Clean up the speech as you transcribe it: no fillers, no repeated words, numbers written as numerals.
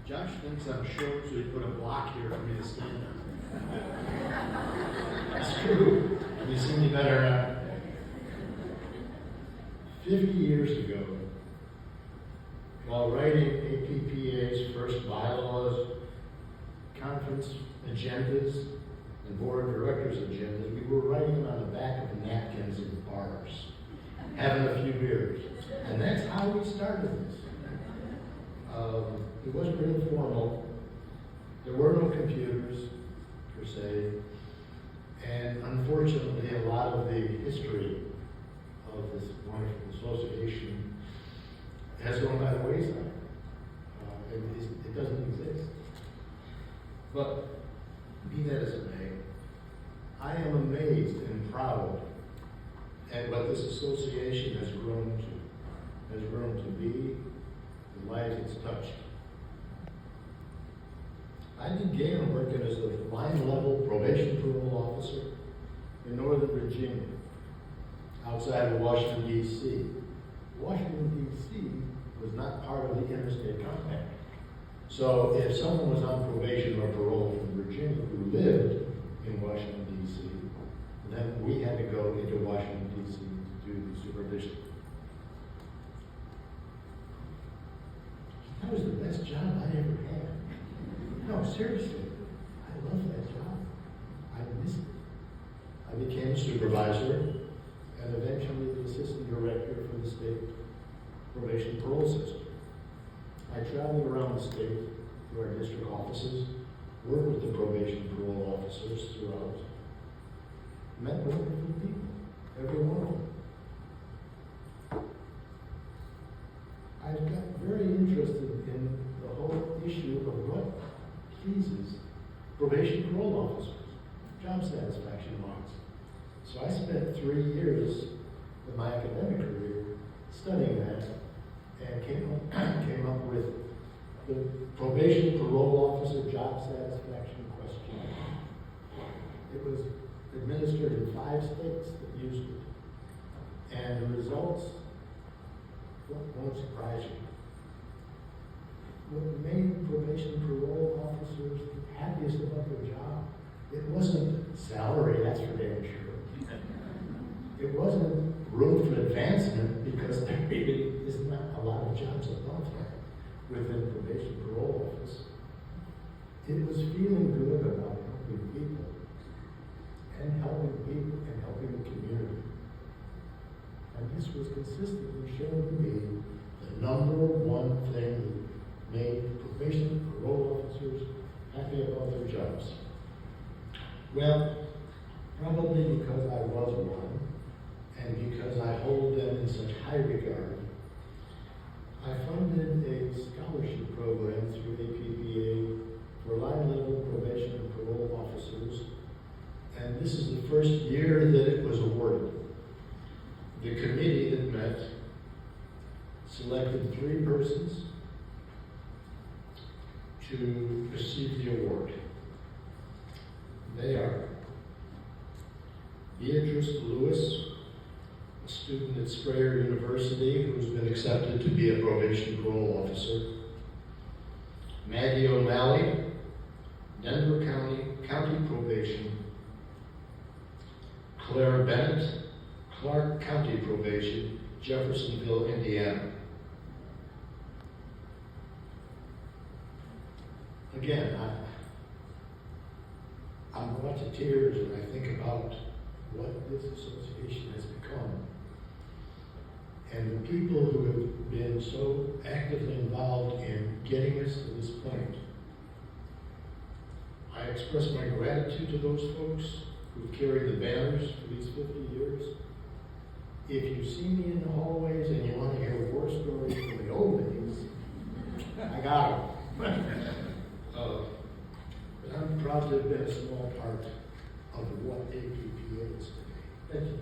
Josh thinks I'm short, so he put a block here for me to stand on. That's true. You see me better now. 50 years ago, while writing APPA's first bylaws, conference agendas, and board of directors agendas, we were writing them on the back of napkins in bars, having a few beers. And that's how we started this. It wasn't real formal. There were no computers, per se. And unfortunately, a lot of the history of this wonderful association has gone by the wayside. It doesn't exist. But be that as it may, I am amazed and proud at what this association has grown to be, the lives it's touched. I began working as a line-level probation parole officer in Northern Virginia, outside of Washington, D.C. Washington, D.C. was not part of the interstate compact. So if someone was on probation or parole from Virginia who lived in Washington, D.C., then we had to go into Washington, D.C. to do the supervision. That was the best job I ever had. No, seriously, I love that job. I miss it. I became a supervisor and eventually the assistant director for the state probation parole system. I traveled around the state through our district offices, worked with the probation parole officers throughout, met wonderful people, every one of them. I've got very interested in the whole issue of what pleases probation parole officers, job satisfaction marks. So I spent 3 years of my academic career studying that and came up with the probation parole officer job satisfaction questionnaire. It was administered in 5 states that used it. And the results won't surprise you. What made probation parole officers happiest about their job, it wasn't salary, that's for damn sure. It wasn't room for advancement, because there really is not a lot of jobs above that within probation parole office. It was feeling good about helping people and helping the community. And this was consistently shown to be the number one thing that made probation parole officers happy about their jobs. Well, probably because I was one, and because I hold them in such high regard, I funded a scholarship program through APPA for line-level probation and parole officers, and this is the first year that it was awarded. The committee that met selected 3 persons to receive the award. They are Beatrice Lewis, a student at Strayer University who's been accepted to be a probation parole officer. Maggie O'Malley, Denver County Probation. Claire Bennett, Clark County Probation, Jeffersonville, Indiana. Again, I'm brought to tears when I think about what this association has become. And the people who have been so actively involved in getting us to this point. I express my gratitude to those folks who've carried the banners for these 50 years. If you see me in the hallways and you want to hear war stories from the old days, I got them. But I'm proud to have been a small part of what APPA is today. Thank you.